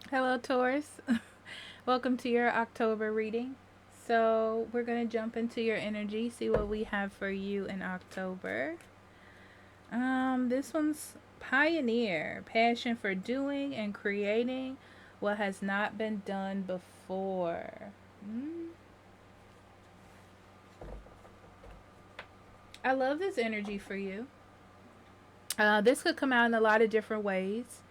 Hello, Taurus. Welcome to your October reading. So, we're going to jump into your energy, see what we have for you in October. This one's pioneer, passion for doing and creating what has not been done before. Mm. I love this energy for you. This could come out in a lot of different ways.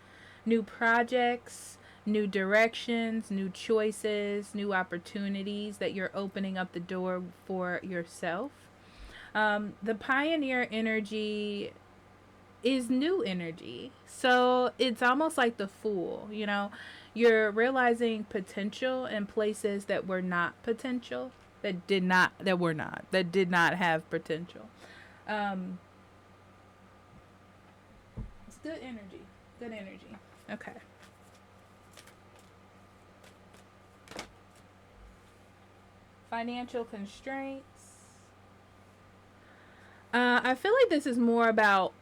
New projects, new directions, new choices, new opportunities that you're opening up the door for yourself. The pioneer energy is new energy. So it's almost like the fool, you know, you're realizing potential in places that were not potential, that did not have potential. Um, it's good energy. Good energy. Okay. Financial constraints. I feel like this is more about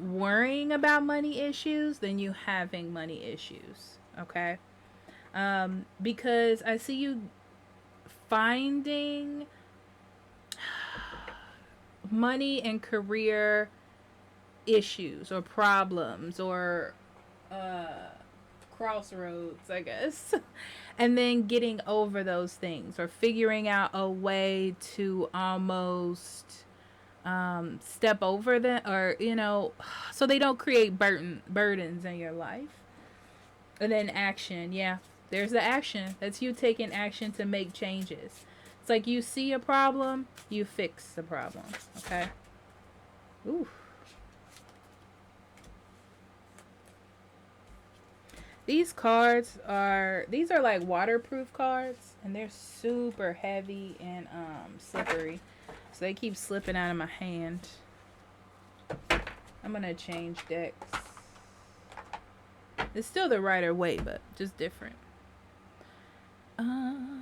worrying about money issues than you having money issues. Okay. Because I see you finding money and career issues or problems or uh, crossroads, I guess. And then getting over those things or figuring out a way to almost step over them, or so they don't create burdens in your life. And then action, yeah, there's the action. That's you taking action to make changes. It's like you see a problem, you fix the problem. Okay. Ooh. These are like waterproof cards, and they're super heavy and slippery, so they keep slipping out of my hand. I'm gonna change decks. It's still the Rider Waite, but just different. Um,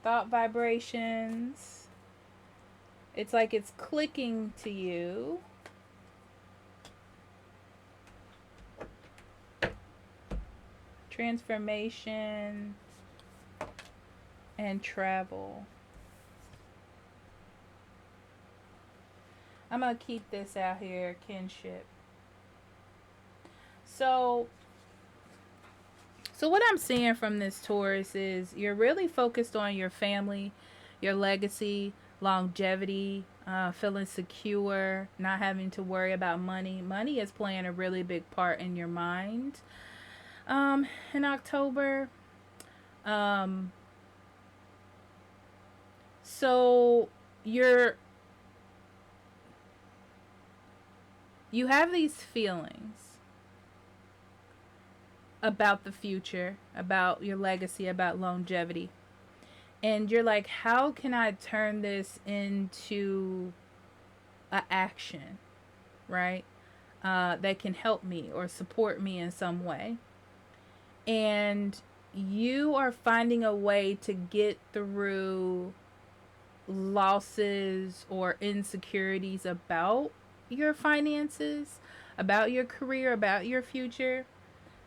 Thought vibrations. It's like it's clicking to you. Transformation and travel. I'm gonna keep this out here, kinship. So what I'm seeing from this Taurus is you're really focused on your family, your legacy, longevity, feeling secure, not having to worry about money. Money is playing a really big part in your mind. In October, um, so you're you have these feelings about the future, about your legacy, about longevity. And you're like, how can I turn this into a action, right? That can help me or support me in some way. And you are finding a way to get through losses or insecurities about your finances, about your career, about your future.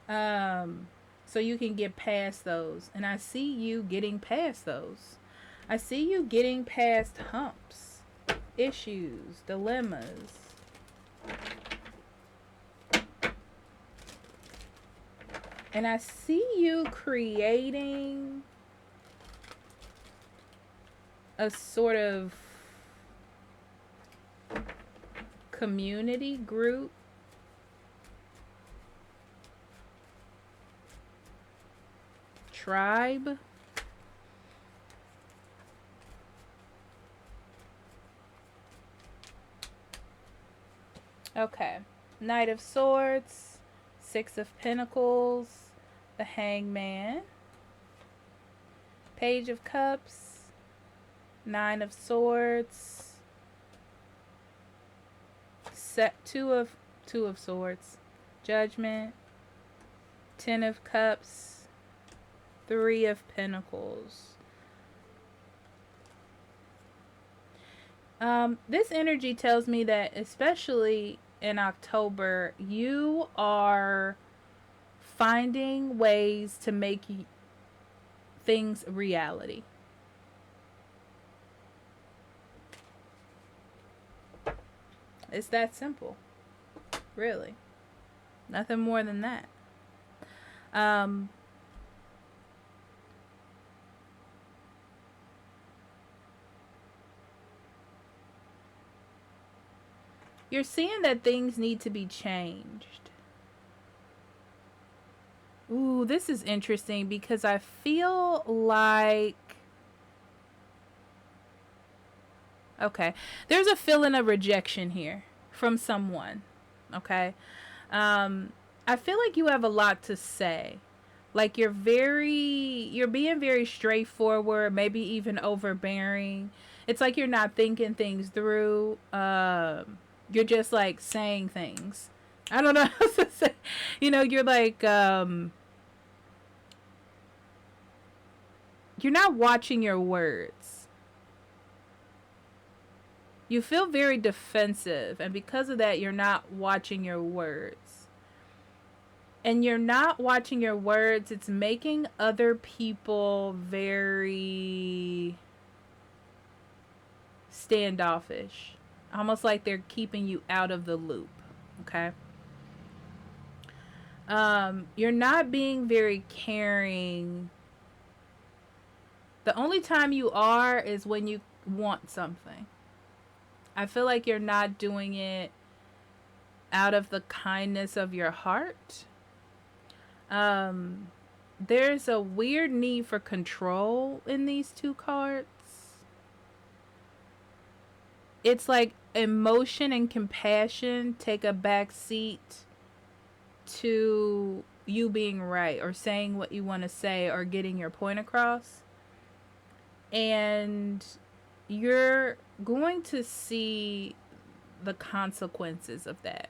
Um, so you can get past those. And I see you getting past those. I see you getting past humps, issues, dilemmas. And I see you creating a sort of community group, tribe. Okay. Knight of Swords, Six of Pentacles, the Hangman, Page of Cups, Nine of Swords, two of Swords, Judgment, Ten of Cups, Three of Pentacles. This energy tells me that, especially in October, you are finding ways to make things reality. It's that simple, really. Nothing more than that. Um, you're seeing that things need to be changed. Ooh, this is interesting because I feel like, okay, there's a feeling of rejection here from someone. Okay. Um, I feel like you have a lot to say. Like you're being very straightforward, maybe even overbearing. It's like you're not thinking things through. You're just like saying things. I don't know how to say. You're like you're not watching your words. You feel very defensive, and because of that, you're not watching your words. And you're not watching your words, it's making other people very standoffish. Almost like they're keeping you out of the loop. Okay? You're not being very caring. The only time you are is when you want something. I feel like you're not doing it out of the kindness of your heart. Um, there's a weird need for control in these two cards. It's like emotion and compassion take a back seat to you being right or saying what you want to say or getting your point across. And you're going to see the consequences of that.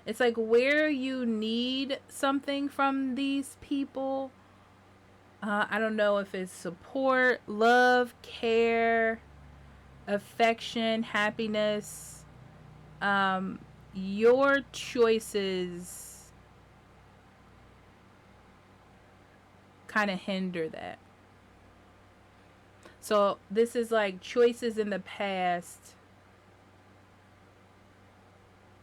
It's like where you need something from these people. I don't know if it's support, love, care, affection, happiness. Your choices kind of hinder that. So this is like choices in the past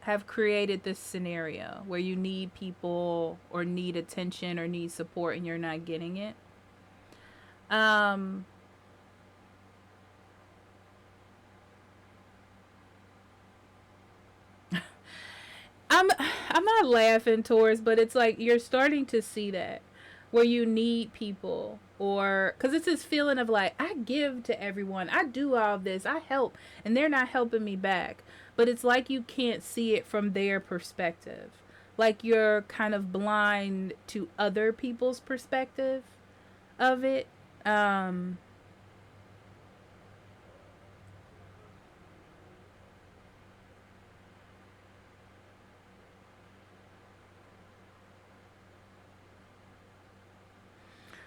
have created this scenario where you need people or need attention or need support and you're not getting it. I'm I'm not laughing towards, but it's like you're starting to see that where you need people, or because it's this feeling of like I give to everyone, I do all this, I help, and they're not helping me back. But it's like you can't see it from their perspective. Like you're kind of blind to other people's perspective of it. Um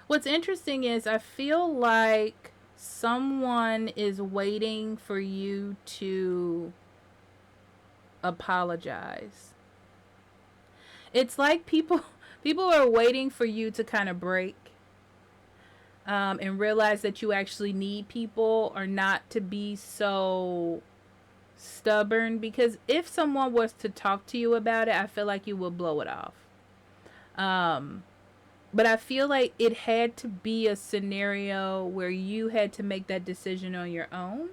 what's interesting is I feel like someone is waiting for you to apologize. It's like people are waiting for you to kind of break, and realize that you actually need people or not to be so stubborn. Because if someone was to talk to you about it, I feel like you would blow it off. Um, but I feel like it had to be a scenario where you had to make that decision on your own.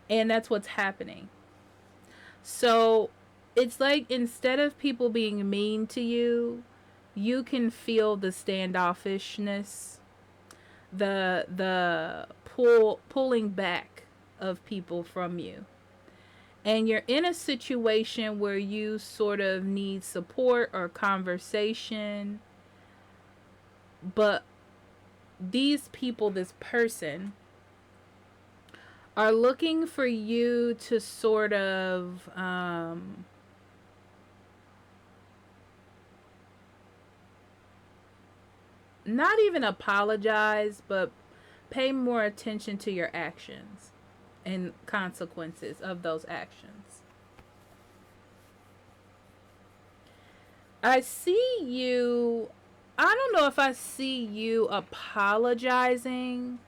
And that's what's happening. So it's like instead of people being mean to you, you can feel the standoffishness, the pulling back of people from you. And you're in a situation where you sort of need support or conversation, but these people, this person, are looking for you to sort of not even apologize, but pay more attention to your actions and consequences of those actions. I see you, I don't know if I see you apologizing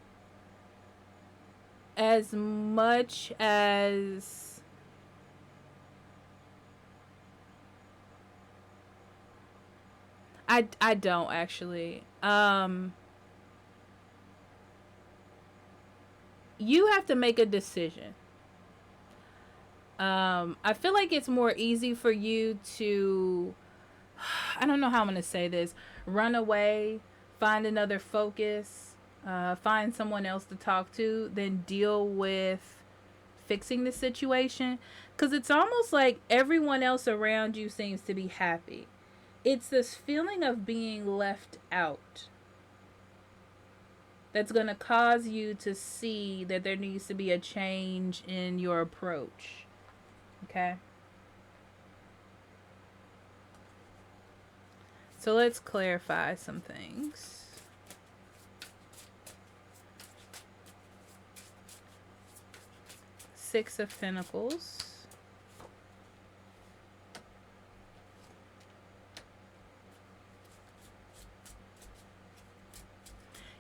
as much as I don't actually. You have to make a decision. I feel like it's more easy for you to, I don't know how I'm going to say this, run away, find another focus, find someone else to talk to, than deal with fixing the situation. Because it's almost like everyone else around you seems to be happy. It's this feeling of being left out that's going to cause you to see that there needs to be a change in your approach. Okay? So let's clarify some things. Six of Pentacles.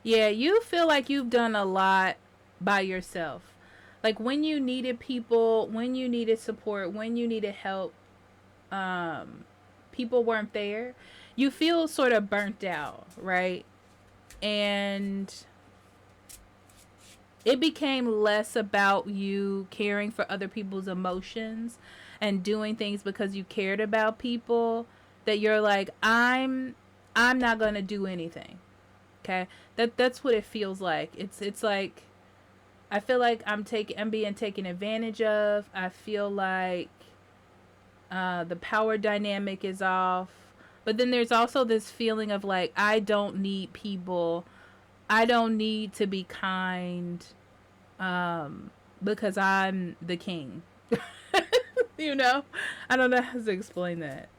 Yeah, you feel like you've done a lot by yourself. Like when you needed people, when you needed support, when you needed help, people weren't there. You feel sort of burnt out, right? And it became less about you caring for other people's emotions and doing things because you cared about people, that you're like, I'm not going to do anything. Okay? That's what it feels like. It's like I feel like I'm being taken advantage of. I feel like the power dynamic is off. But then there's also this feeling of like, I don't need people. I don't need to be kind because I'm the king. You know? I don't know how to explain that.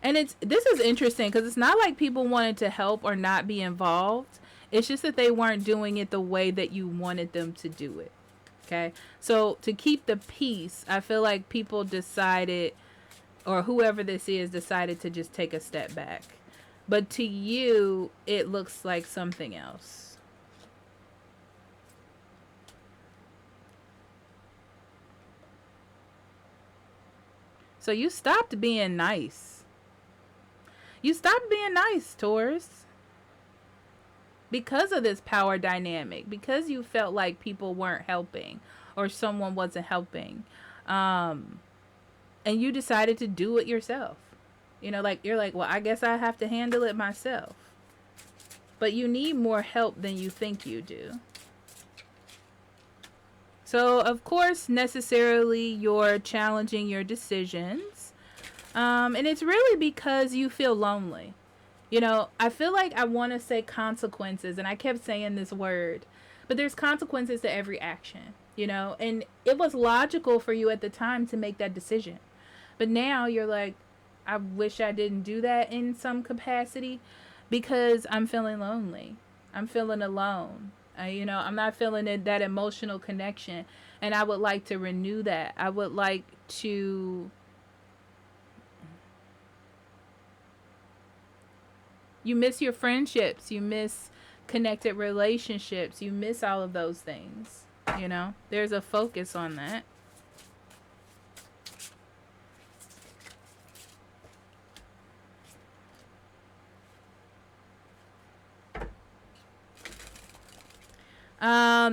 And this is interesting because it's not like people wanted to help or not be involved. It's just that they weren't doing it the way that you wanted them to do it. Okay? So to keep the peace, I feel like people decided, or whoever this is decided to just take a step back. But to you, it looks like something else. So you stopped being nice. You stopped being nice, Taurus. Because of this power dynamic. Because you felt like people weren't helping. Or someone wasn't helping. And you decided to do it yourself. You know, like, you're like, well, I guess I have to handle it myself. But you need more help than you think you do. So, of course, necessarily you're challenging your decisions. And it's really because you feel lonely. You know, I feel like I want to say consequences, and I kept saying this word, but there's consequences to every action, you know, and it was logical for you at the time to make that decision. But now you're like, I wish I didn't do that in some capacity because I'm feeling lonely. I'm feeling alone. You know, I'm not feeling that emotional connection, and I would like to renew that. I would like to... You miss your friendships. You miss connected relationships. You miss all of those things. You know, there's a focus on that.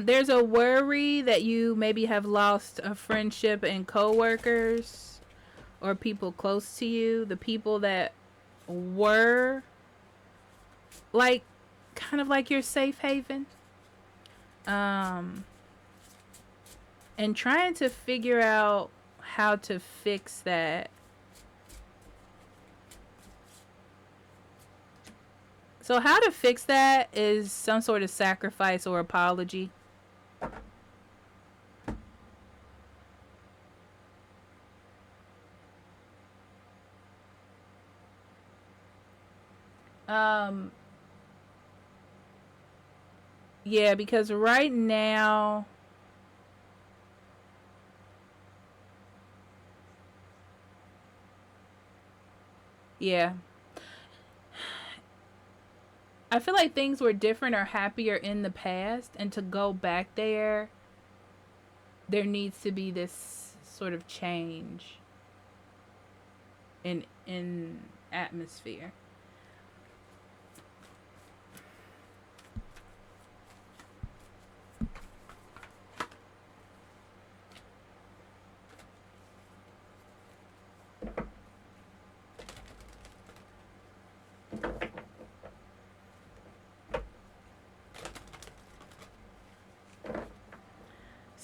There's a worry that you maybe have lost a friendship and coworkers or people close to you. The people that were like kind of like your safe haven. And trying to figure out how to fix that. So how to fix that is some sort of sacrifice or apology. Um, yeah, because right now, yeah, I feel like things were different or happier in the past, and to go back there, there needs to be this sort of change in atmosphere.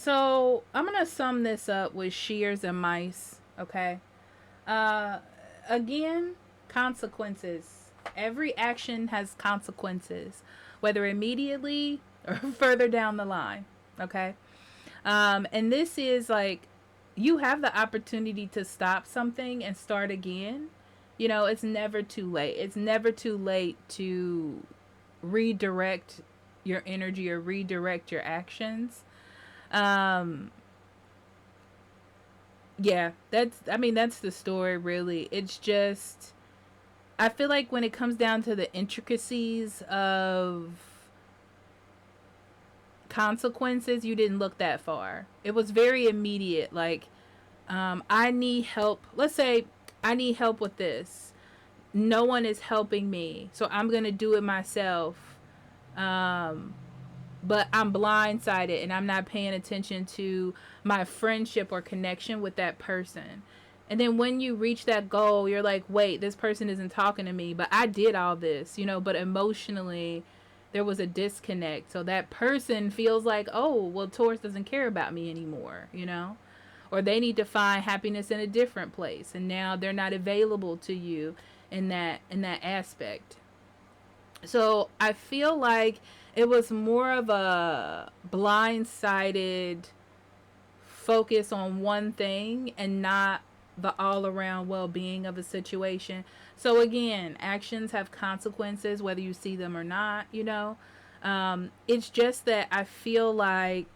So I'm gonna sum this up with shears and mice. Okay. Uh, again, consequences. Every action has consequences, whether immediately or further down the line. Okay. And this is like you have the opportunity to stop something and start again. You know, it's never too late. It's never too late to redirect your energy or redirect your actions. Um, yeah, I mean that's the story really. It's just I feel like when it comes down to the intricacies of consequences, you didn't look that far. It was very immediate. Like, I need help. Let's say I need help with this. No one is helping me, so I'm gonna do it myself. Um, but I'm blindsided and I'm not paying attention to my friendship or connection with that person. And then when you reach that goal, you're like, wait, this person isn't talking to me, but I did all this, you know, but emotionally there was a disconnect. So that person feels like, oh, well, Taurus doesn't care about me anymore, you know? Or they need to find happiness in a different place and now they're not available to you in that aspect. So I feel like it was more of a blindsided focus on one thing and not the all around well being of a situation. So again, actions have consequences whether you see them or not, you know. It's just that I feel like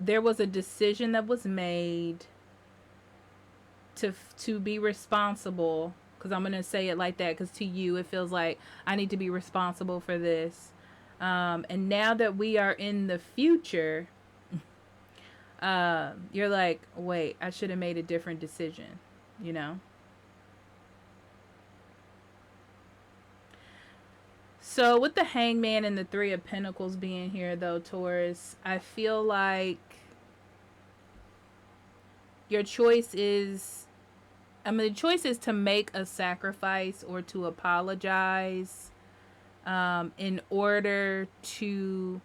there was a decision that was made to be responsible, because I'm gonna say it like that because to you it feels like I need to be responsible for this. And now that we are in the future, you're like, wait, I should have made a different decision, you know? So with the hangman and the three of pentacles being here though, Taurus, I feel like your choice is the choice is to make a sacrifice or to apologize in order to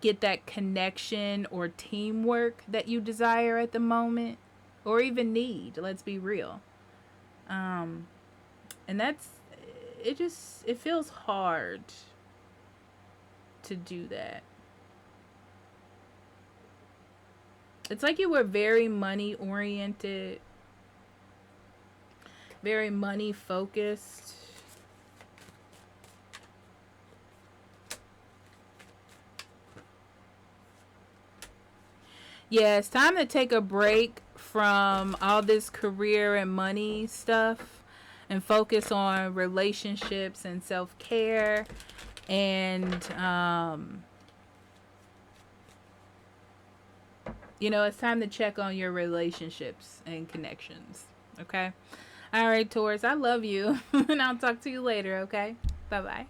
get that connection or teamwork that you desire at the moment or even need. Let's be real. Um, and that's it feels hard to do that. It's like you were very money oriented, very money focused. Yeah, it's time to take a break from all this career and money stuff and focus on relationships and self care. And, you know, it's time to check on your relationships and connections. Okay? All right, Taurus, I love you. And I'll talk to you later, okay? Bye bye.